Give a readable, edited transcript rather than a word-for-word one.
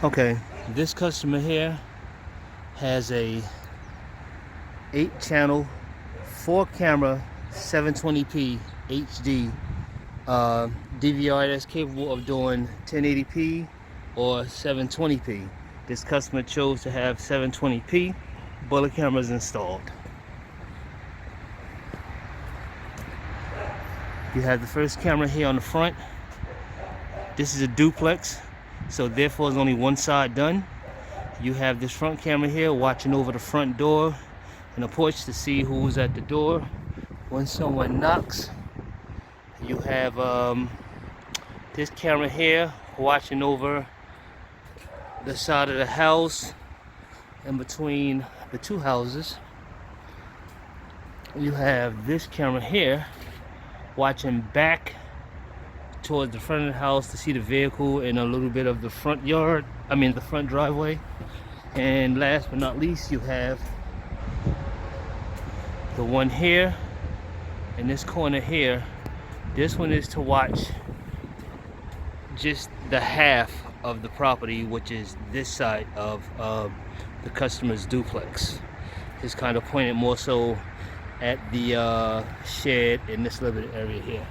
Okay, this customer here has a 8-channel, 4-camera, 720p HD DVR that's capable of doing 1080p or 720p. This customer chose to have 720p. Bullet cameras installed. You have the first camera here on the front. This is a duplex, so therefore there's only one side done. You have this front camera here watching over the front door and the porch to see who's at the door when someone knocks. You have this camera here watching over the side of the house in between the two houses. You have this camera here watching back towards the front of the house to see the vehicle and a little bit of the front yard, the front driveway. And last but not least, you have the one here in this corner here. This one is to watch just the half of the property, which is this side of the customer's duplex. It's kind of pointed more so at the shed in this little bit area here.